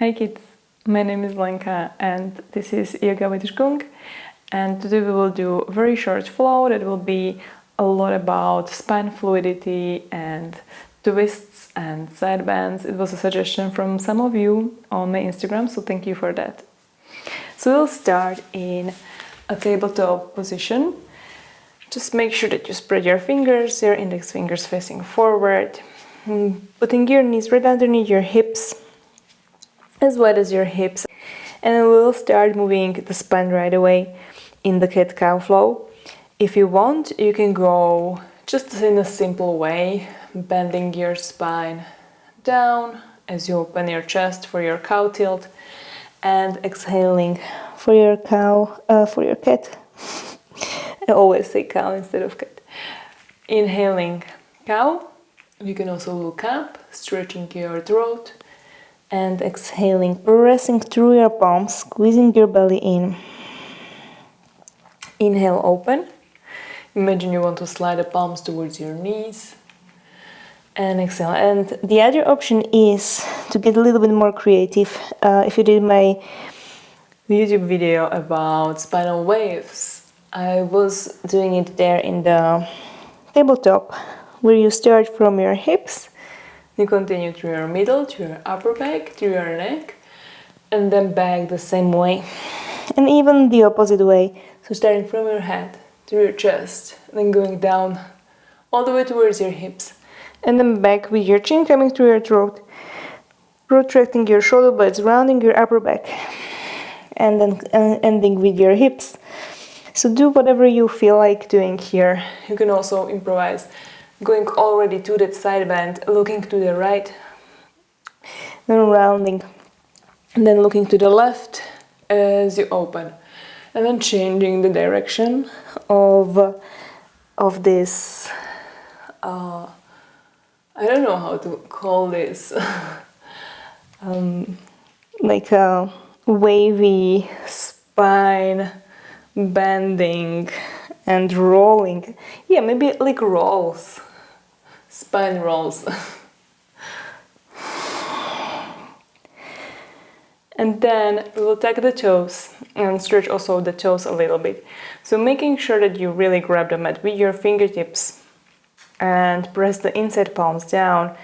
Hi kids, my name is Lenka and this is Yoga with Shkung, and today we will do a very short flow that will be a lot about spine fluidity and twists and side bends. It was a suggestion from some of you on my Instagram, so thank you for that. So we'll start in a tabletop position. Just make sure that you spread your fingers, your index fingers facing forward, putting your knees right underneath your hips, as wide as your hips, and then we'll start moving the spine right away in the cat-cow flow. If you want, you can go just in a simple way, bending your spine down as you open your chest for your cow tilt, and exhaling for your cat. I always say cow instead of cat. Inhaling cow. You can also look up, stretching your throat. And exhaling, pressing through your palms, squeezing your belly in. Inhale, open. Imagine you want to slide the palms towards your knees. And exhale. And the other option is to get a little bit more creative. If you did my YouTube video about spinal waves, I was doing it there in the tabletop, where you start from your hips. You continue through your middle, through your upper back, through your neck, and then back the same way. And even the opposite way. So starting from your head, through your chest, then going down all the way towards your hips. And then back with your chin coming through your throat, protracting your shoulder blades, rounding your upper back, and then ending with your hips. So do whatever you feel like doing here. You can also improvise. Going already to that side bend, looking to the right, then rounding, and then looking to the left as you open, and then changing the direction of this. I don't know how to call this, like a wavy spine bending and rolling. Yeah, maybe like rolls. Spine rolls. And then we will take the toes and stretch also the toes a little bit. So making sure that you really grab the mat with your fingertips and press the inside palms down,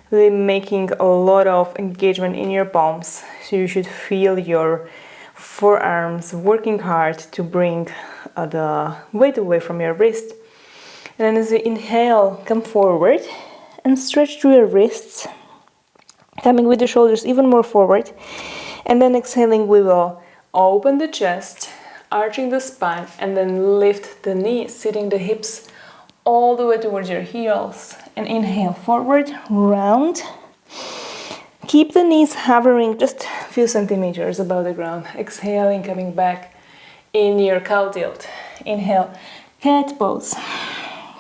really making a lot of engagement in your palms. So you should feel your forearms working hard to bring the weight away from your wrist. And then as you inhale, come forward and stretch through your wrists, coming with the shoulders even more forward. And then exhaling, we will open the chest, arching the spine, and then lift the knees, sitting the hips all the way towards your heels. And inhale, forward, round. Keep the knees hovering just a few centimeters above the ground. Exhaling, coming back in your cow tilt. Inhale, cat pose.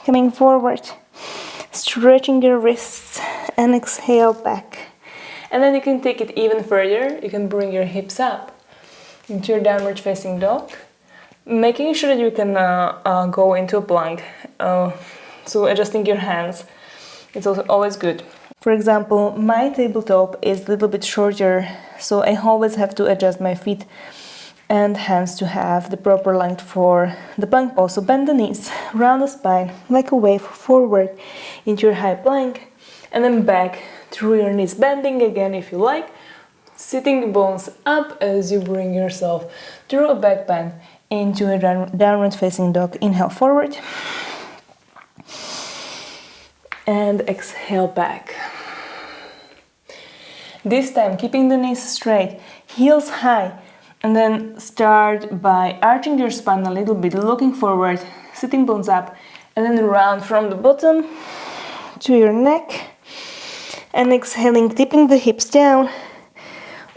Coming forward, stretching your wrists, and exhale back. And then you can take it even further. You can bring your hips up into your downward facing dog, making sure that you can go into a plank. So adjusting your hands, it's also always good. For example, my tabletop is a little bit shorter, so I always have to adjust my feet and hands to have the proper length for the plank pose. So bend the knees, round the spine like a wave forward into your high plank, and then back through your knees, bending again if you like, sitting the bones up as you bring yourself through a back bend into a downward facing dog. Inhale forward and exhale back. This time keeping the knees straight, heels high. And then start by arching your spine a little bit, looking forward, sitting bones up, and then round from the bottom to your neck. And exhaling, tipping the hips down,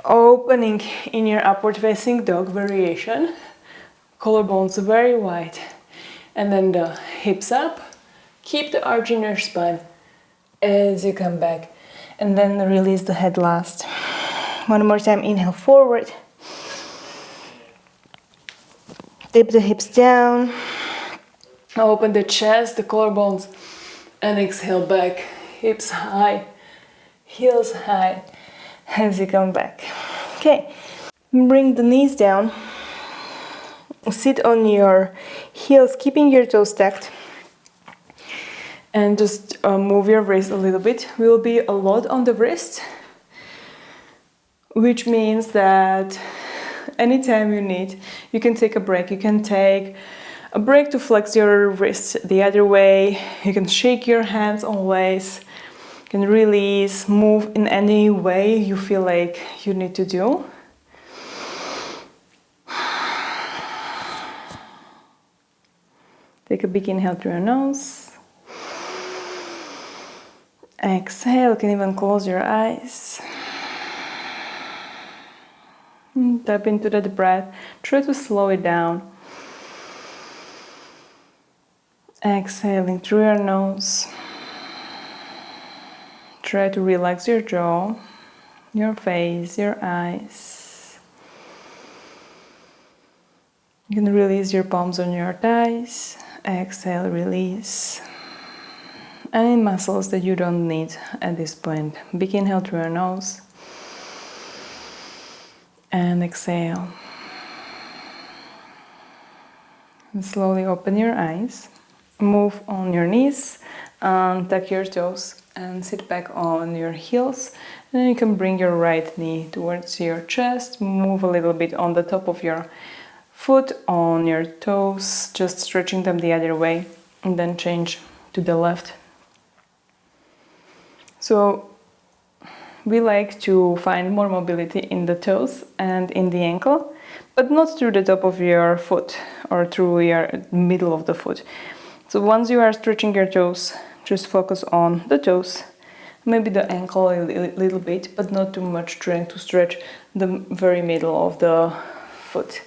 opening in your upward facing dog variation. Collarbones very wide. And then the hips up. Keep the arch in your spine as you come back. And then release the head last. One more time, inhale forward. Tip the hips down, open the chest, the collarbones, and exhale back. Hips high, heels high, as you come back. Okay, bring the knees down, sit on your heels, keeping your toes stacked, and just move your wrist a little bit. We will be a lot on the wrist, which means that anytime you need, you can take a break. You can take a break to flex your wrist the other way. You can shake your hands always. You can release, move in any way you feel like you need to do. Take a big inhale through your nose. Exhale, you can even close your eyes. Tap into that breath. Try to slow it down. Exhaling through your nose. Try to relax your jaw, your face, your eyes. You can release your palms on your thighs. Exhale, release. Any muscles that you don't need at this point. Big inhale through your nose. And exhale. And slowly open your eyes. Move on your knees. Tuck your toes and sit back on your heels. And then you can bring your right knee towards your chest. Move a little bit on the top of your foot, on your toes, just stretching them the other way. And then change to the left. So we like to find more mobility in the toes and in the ankle, but not through the top of your foot or through your middle of the foot. So once you are stretching your toes, just focus on the toes, maybe the ankle a little bit, but not too much, trying to stretch the very middle of the foot.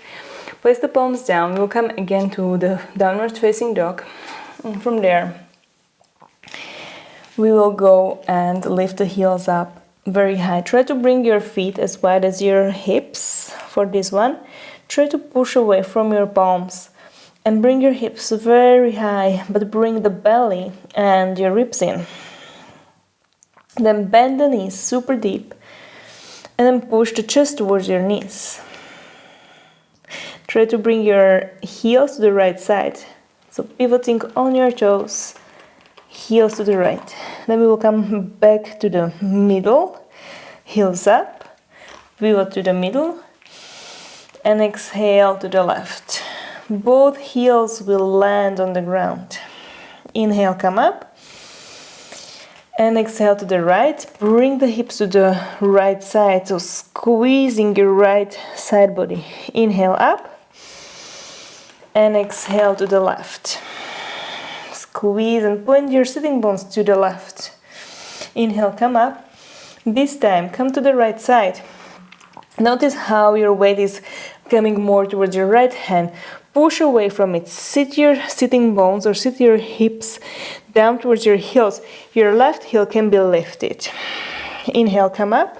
Place the palms down. We'll come again to the downward facing dog. And from there, we will go and lift the heels up very high. Try to bring your feet as wide as your hips for this one. Try to push away from your palms and bring your hips very high, but bring the belly and your ribs in. Then bend the knees super deep and then push the chest towards your knees. Try to bring your heels to the right side. So pivoting on your toes, heels to the right. Then we will come back to the middle, heels up, pivot to the middle, and exhale to the left. Both heels will land on the ground. Inhale, come up, and exhale to the right. Bring the hips to the right side, so squeezing your right side body. Inhale up, and exhale to the left. Squeeze and point your sitting bones to the left. Inhale, come up. This time, come to the right side. Notice how your weight is coming more towards your right hand. Push away from it. Sit your sitting bones or sit your hips down towards your heels. Your left heel can be lifted. Inhale, come up.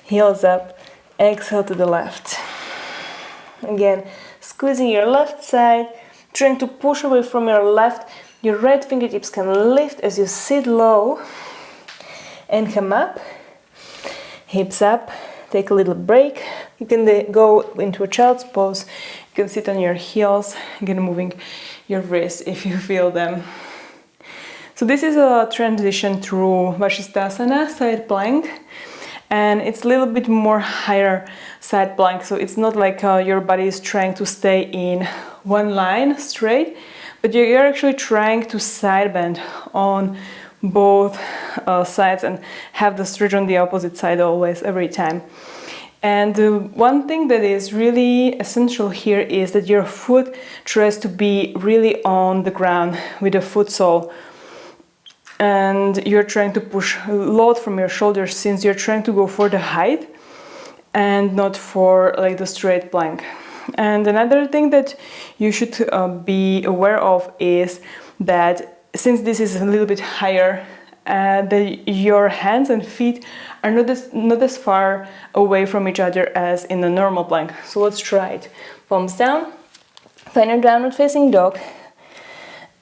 Heels up. Exhale to the left. Again, squeezing your left side. Trying to push away from your left. Your right fingertips can lift as you sit low and come up. Hips up. Take a little break. You can go into a child's pose. You can sit on your heels. Again, moving your wrists if you feel them. So this is a transition through Vashisthasana, side plank. And it's a little bit more higher side plank, so it's not like your body is trying to stay in one line straight, but you're actually trying to side bend on both sides and have the stretch on the opposite side always, every time. And one thing that is really essential here is that your foot tries to be really on the ground with the foot sole. And you're trying to push a lot from your shoulders, since you're trying to go for the height and not for like the straight plank. And another thing that you should be aware of is that since this is a little bit higher, your hands and feet are not as far away from each other as in a normal plank. So let's try it. Palms down, find your downward facing dog.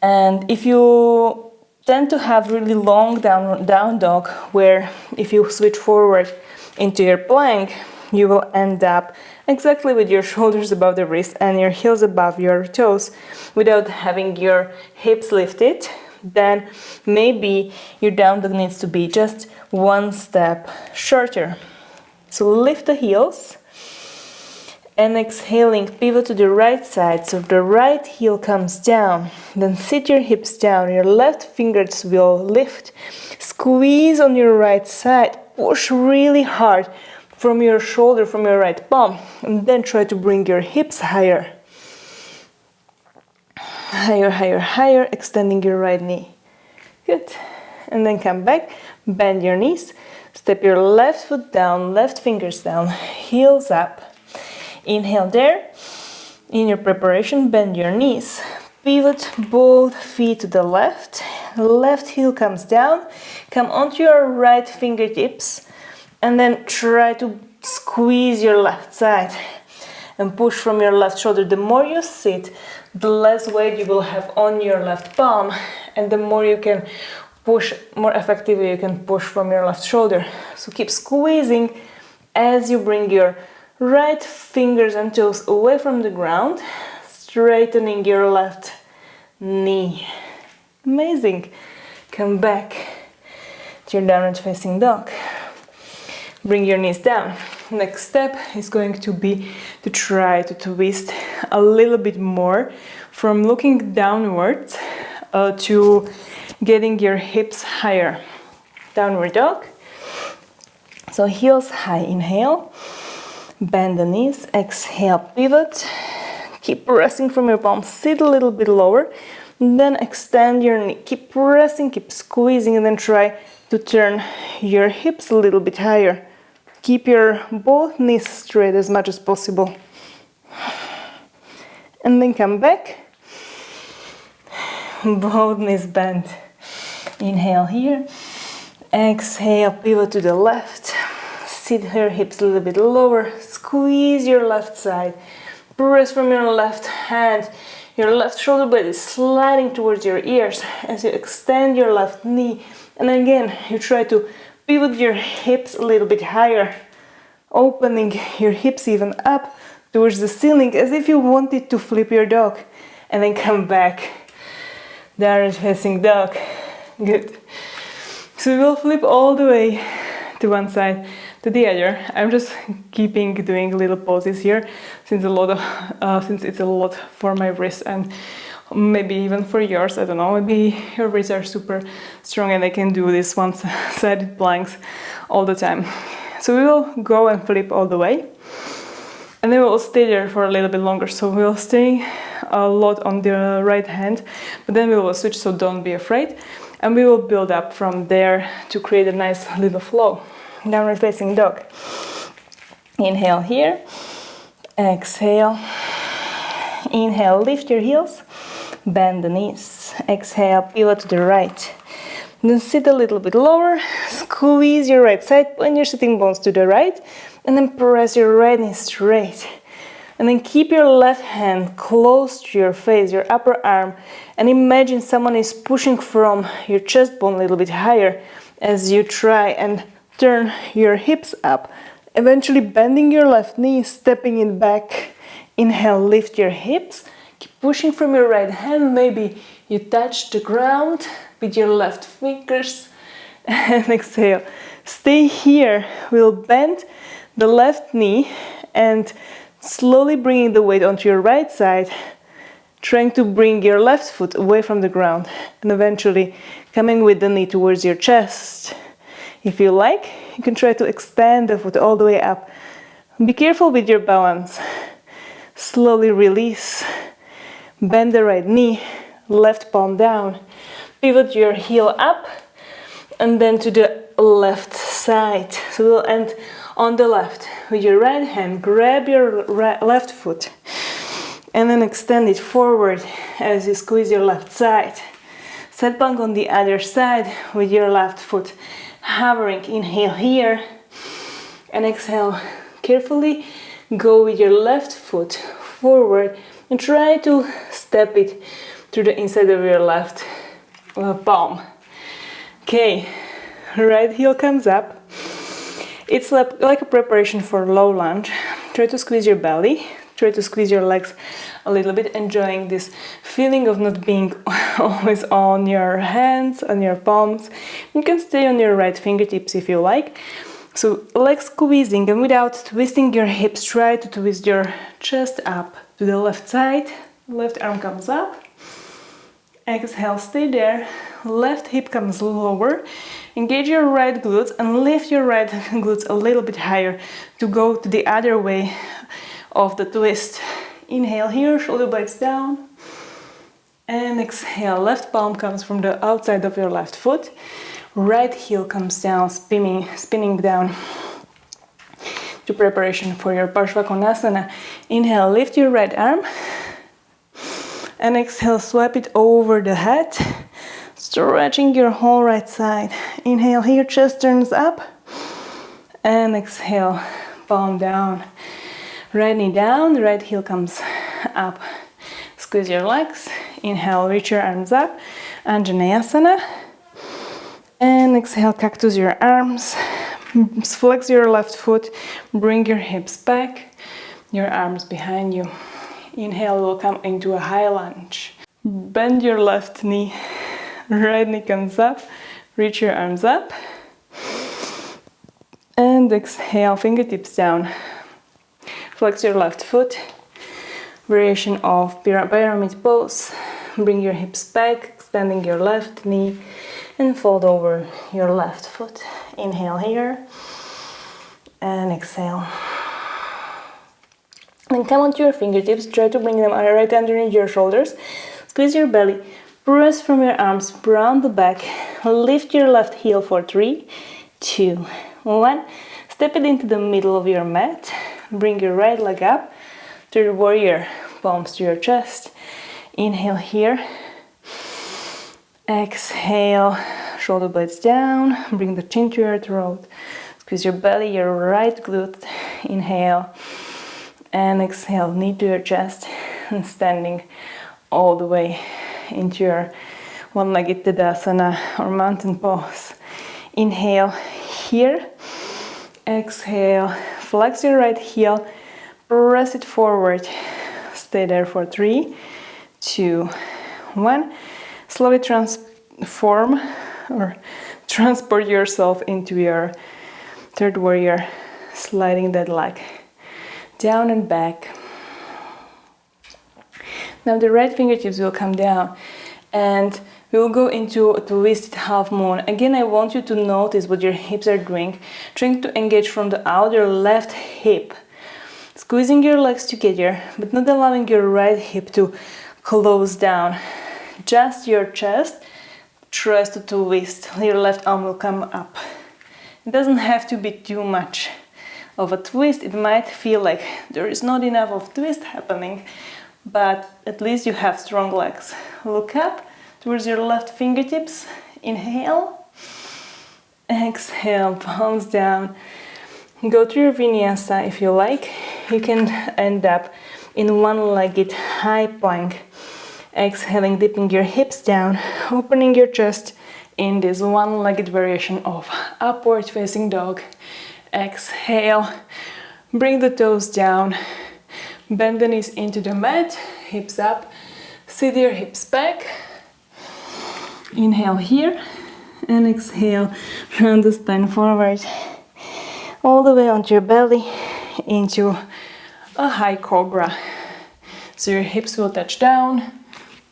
And if you tend to have really long down dog, where if you switch forward into your plank, you will end up exactly with your shoulders above the wrist and your heels above your toes without having your hips lifted. Then maybe your down dog needs to be just one step shorter. So lift the heels and exhaling, pivot to the right side so the right heel comes down. Then sit your hips down, your left fingers will lift. Squeeze on your right side, push really hard from your shoulder, from your right palm, and then try to bring your hips higher. Higher, higher, higher, extending your right knee. Good. And then come back, bend your knees, step your left foot down, left fingers down, heels up. Inhale there. In your preparation, bend your knees. Pivot both feet to the left. Left heel comes down. Come onto your right fingertips. And then try to squeeze your left side. And push from your left shoulder. The more you sit, the less weight you will have on your left palm. And the more you can push, more effectively you can push from your left shoulder. So keep squeezing as you bring your right fingers and toes away from the ground, straightening your left knee. Amazing. Come back to your downward facing dog. Bring your knees down. Next step is going to be to try to twist a little bit more from looking downwards to getting your hips higher. Downward dog. So heels high, inhale. Bend the knees, exhale, pivot. Keep pressing from your palms, sit a little bit lower. Then extend your knee, keep pressing, keep squeezing, and then try to turn your hips a little bit higher. Keep your both knees straight as much as possible. And then come back. Both knees bent. Inhale here. Exhale, pivot to the left. Sit your hips a little bit lower. Squeeze your left side. Press from your left hand. Your left shoulder blade is sliding towards your ears as you extend your left knee. And again, you try to pivot your hips a little bit higher, opening your hips even up towards the ceiling as if you wanted to flip your dog. And then come back. Downward facing dog. Good. So we will flip all the way to one side to the other. I'm just doing little poses here since it's a lot for my wrists and maybe even for yours. I don't know, maybe your wrists are super strong and I can do this one-sided planks all the time. So we will go and flip all the way and then we will stay there for a little bit longer. So we will stay a lot on the right hand, but then we will switch, so don't be afraid. And we will build up from there to create a nice little flow. Downward facing dog. Inhale here. Exhale. Inhale, lift your heels. Bend the knees. Exhale, pivot to the right. Then sit a little bit lower. Squeeze your right side. Point your sitting bones to the right. And then press your right knee straight. And then keep your left hand close to your face, your upper arm. And imagine someone is pushing from your chest bone a little bit higher as you try and turn your hips up, eventually bending your left knee, stepping it back. Inhale, lift your hips. Keep pushing from your right hand. Maybe you touch the ground with your left fingers. And exhale. Stay here. We'll bend the left knee and slowly bringing the weight onto your right side, trying to bring your left foot away from the ground and eventually coming with the knee towards your chest. If you like, you can try to extend the foot all the way up. Be careful with your balance. Slowly release. Bend the right knee, left palm down. Pivot your heel up and then to the left side. So we'll end on the left. With your right hand, grab your left foot and then extend it forward as you squeeze your left side. Set plank on the other side with your left foot hovering. Inhale here and exhale. Carefully go with your left foot forward and try to step it to the inside of your left palm. Okay, right heel comes up. It's like a preparation for low lunge. Try to squeeze your belly, try to squeeze your legs a little bit, enjoying this feeling of not being always on your hands, on your palms. You can stay on your right fingertips if you like. So leg squeezing, and without twisting your hips, try to twist your chest up to the left side. Left arm comes up. Exhale, stay there. Left hip comes lower. Engage your right glutes and lift your right glutes a little bit higher to go to the other way of the twist. Inhale here, shoulder blades down. And exhale, left palm comes from the outside of your left foot. Right heel comes down, spinning down to preparation for your Parshvakonasana. Inhale, lift your right arm. And exhale, swipe it over the head, stretching your whole right side. Inhale here, chest turns up. And exhale, palm down. Right knee down, right heel comes up. Squeeze your legs. Inhale, reach your arms up. Anjaneyasana. And exhale, cactus your arms. Flex your left foot. Bring your hips back. Your arms behind you. Inhale, will come into a high lunge. Bend your left knee. Right knee comes up. Reach your arms up. And exhale, fingertips down. Flex your left foot. Variation of pyramid pose. Bring your hips back, extending your left knee. And fold over your left foot. Inhale here. And exhale. Then come onto your fingertips. Try to bring them right underneath your shoulders. Squeeze your belly. Press from your arms round the back. Lift your left heel for 3, 2, 1. Step it into the middle of your mat. Bring your right leg up. Third warrior. Palms to your chest. Inhale here. Exhale, shoulder blades down, bring the chin to your throat, squeeze your belly, your right glute, inhale, and exhale, knee to your chest, and standing all the way into your one-legged Tadasana or mountain pose. Inhale here, exhale, flex your right heel, press it forward, stay there for 3, 2, 1. Slowly transform or transport yourself into your third warrior, sliding that leg down and back. Now the right fingertips will come down and we'll go into a twisted half moon. Again, I want you to notice what your hips are doing, trying to engage from the outer left hip, squeezing your legs together, but not allowing your right hip to close down. Just your chest tries to twist. Your left arm will come up. It doesn't have to be too much of a twist. It might feel like there is not enough of twist happening, but at least you have strong legs. Look up towards your left fingertips. Inhale. Exhale, palms down. Go to your Vinyasa if you like. You can end up in one-legged high plank. Exhaling, dipping your hips down, opening your chest in this one-legged variation of upward facing dog. Exhale, bring the toes down, bend the knees into the mat, hips up, sit your hips back. Inhale here and exhale, round the spine forward, all the way onto your belly into a high cobra. So your hips will touch down.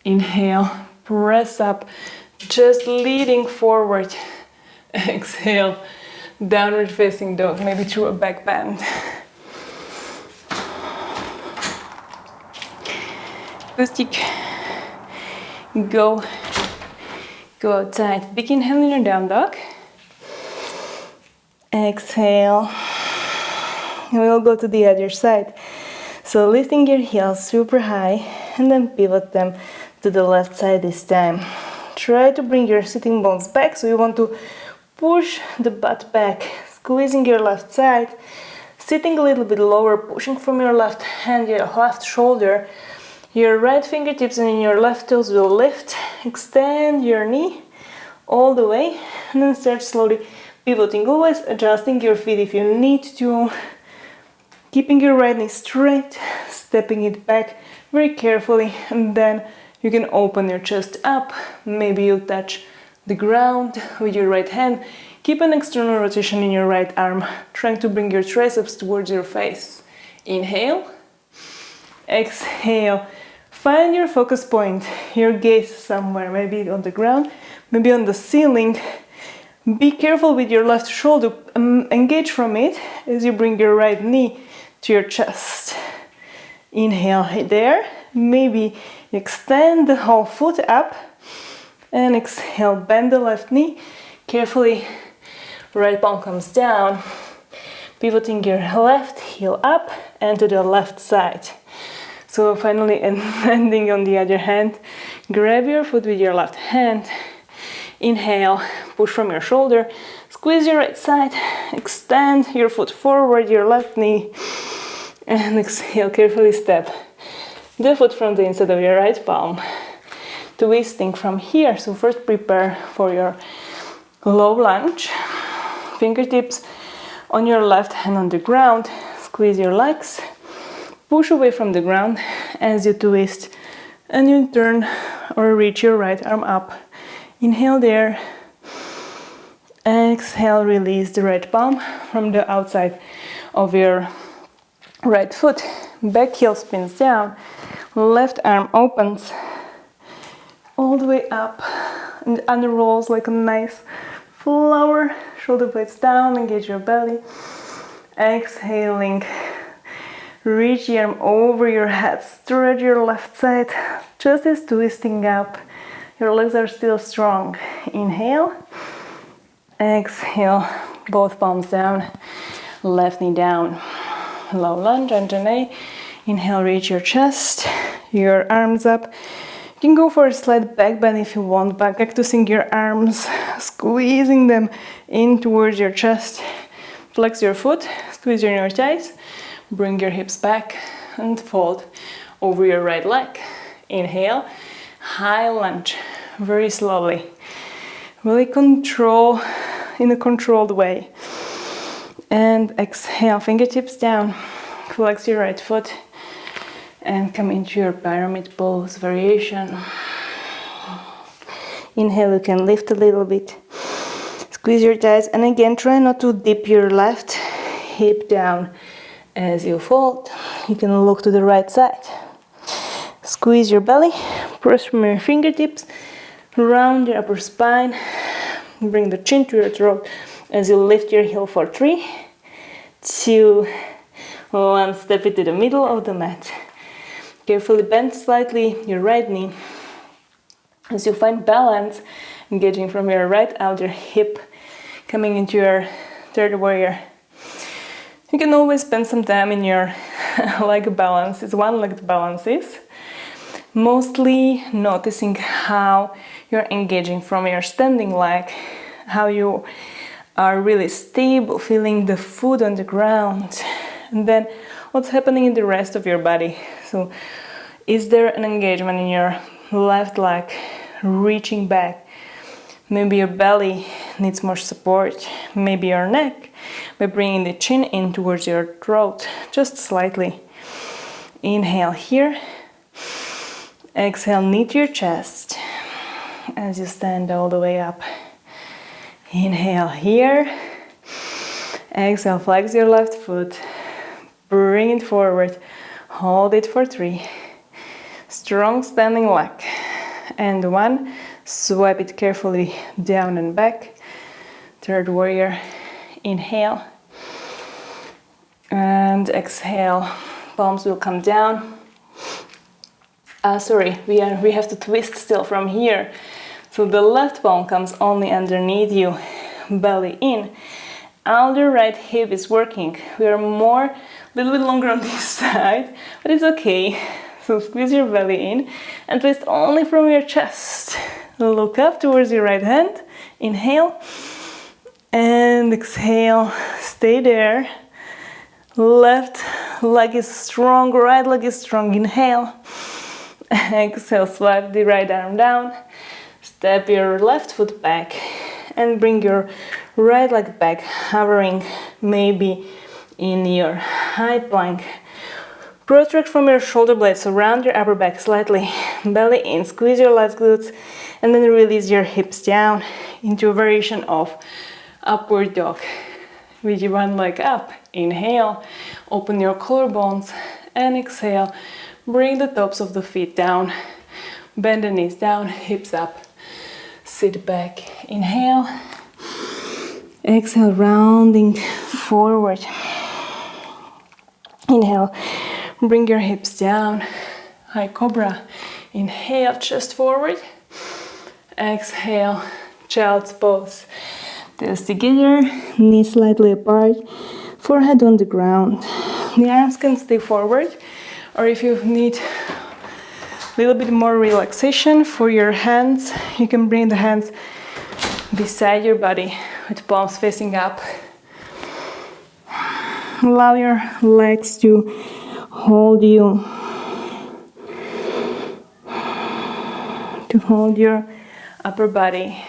Inhale, press up, just leading forward. Exhale, downward facing dog, maybe through a back bend. Acoustic. Go outside. Big inhale in your down dog. Exhale. And we'll go to the other side. So lifting your heels super high and then pivot them to the left side this time. Try to bring your sitting bones back, so you want to push the butt back, squeezing your left side, sitting a little bit lower, pushing from your left hand, your left shoulder. Your right fingertips and your left toes will lift. Extend your knee all the way and then start slowly Pivoting, always adjusting your feet if you need to. Keeping your right knee straight, stepping it back very carefully, and then you can open your chest up. Maybe you touch the ground with your right hand. Keep an external rotation in your right arm, trying to bring your triceps towards your face. Inhale, exhale. Find your focus point, your gaze somewhere, maybe on the ground, maybe on the ceiling. Be careful with your left shoulder, engage from it as you bring your right knee to your chest. Inhale there, maybe extend the whole foot up, and exhale, bend the left knee. Carefully, right palm comes down, pivoting your left heel up and to the left side. So finally, ending on the other hand, grab your foot with your left hand. Inhale, push from your shoulder, squeeze your right side, extend your foot forward, your left knee, and exhale, carefully step the foot from the inside of your right palm. Twisting from here, so first prepare for your low lunge. Fingertips on your left hand on the ground, squeeze your legs, push away from the ground as you twist, and you turn or reach your right arm up. Inhale there, exhale, release the right palm from the outside of your right foot. Back heel spins down, left arm opens all the way up and unrolls like a nice flower. Shoulder blades down, engage your belly. Exhaling, reach the arm over your head, stretch your left side, just as twisting up. Your legs are still strong. Inhale, exhale, both palms down, left knee down. Low lunge, Anjane. Inhale, reach your chest, your arms up. You can go for a slight back bend if you want, back cactusing your arms, squeezing them in towards your chest. Flex your foot, squeeze your inner thighs, bring your hips back and fold over your right leg. Inhale, high lunge, very slowly. Really control in a controlled way. And exhale, fingertips down, flex your right foot and come into your pyramid pose variation. Inhale, you can lift a little bit. Squeeze your thighs and again try not to dip your left hip down as you fold. You can look to the right side. Squeeze your belly, press from your fingertips, round your upper spine, bring the chin to your throat as you lift your heel for 3, 2, 1. Step it to the middle of the mat. Carefully bend slightly your right knee as you find balance, engaging from your right outer hip, coming into your third warrior. You can always spend some time in your leg balances, one-legged balances, mostly noticing how you're engaging from your standing leg, how you are really stable, feeling the foot on the ground, and then what's happening in the rest of your body. So is there an engagement in your left leg, reaching back? Maybe your belly needs more support, maybe your neck, by bringing the chin in towards your throat, just slightly. Inhale here, exhale, knee to your chest as you stand all the way up. Inhale here, exhale, flex your left foot, bring it forward, hold it for 3, strong standing leg, and 1, swipe it carefully down and back, third warrior. Inhale and exhale, palms will come down. We have to twist still from here. So the left palm comes only underneath you, belly in. Outer right hip is working. We are a little bit longer on this side, but it's okay. So squeeze your belly in and twist only from your chest. Look up towards your right hand. Inhale and exhale. Stay there. Left leg is strong, right leg is strong. Inhale. Exhale, swipe the right arm down. Step your left foot back and bring your right leg back, hovering maybe in your high plank. Protract from your shoulder blades, surround your upper back slightly, belly in, squeeze your left glutes, and then release your hips down into a variation of upward dog. With your one leg up, inhale, open your collarbones, and exhale, bring the tops of the feet down, bend the knees down, hips up, sit back, inhale, exhale, rounding forward, inhale, bring your hips down, high cobra, inhale, chest forward, exhale, child's pose. Toes together, knees slightly apart, forehead on the ground. The arms can stay forward, or if you need a little bit more relaxation for your hands, you can bring the hands beside your body with palms facing up. Allow your legs to hold you, to hold your upper body,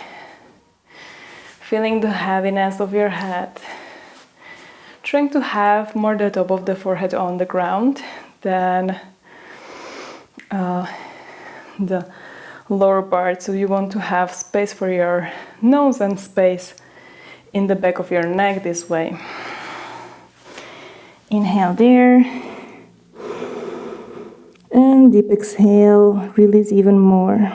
feeling the heaviness of your head, trying to have more the top of the forehead on the ground than the lower part. So you want to have space for your nose and space in the back of your neck this way. Inhale there, and deep exhale, release even more.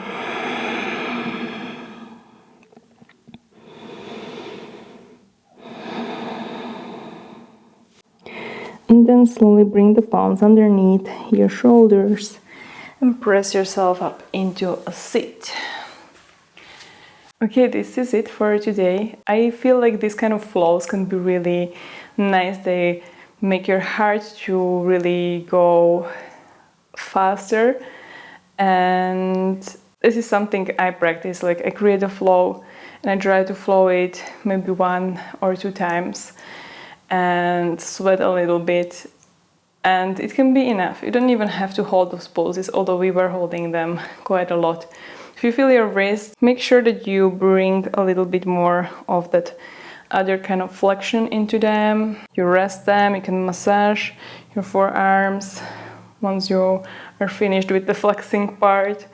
And then slowly bring the palms underneath your shoulders and press yourself up into a seat. Okay, this is it for today. I feel like these kind of flows can be really nice. They make your heart to really go faster, and this is something I practice. Like, I create a flow and I try to flow it maybe 1 or 2 times and sweat a little bit, and it can be enough. You don't even have to hold those poses, although we were holding them quite a lot. If you feel your wrist, make sure that you bring a little bit more of that other kind of flexion into them. You rest them, you can massage your forearms once you are finished with the flexing part.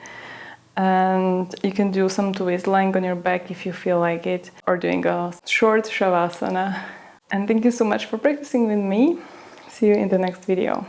And you can do some twist lying on your back if you feel like it, or doing a short shavasana. And thank you so much for practicing with me. See you in the next video.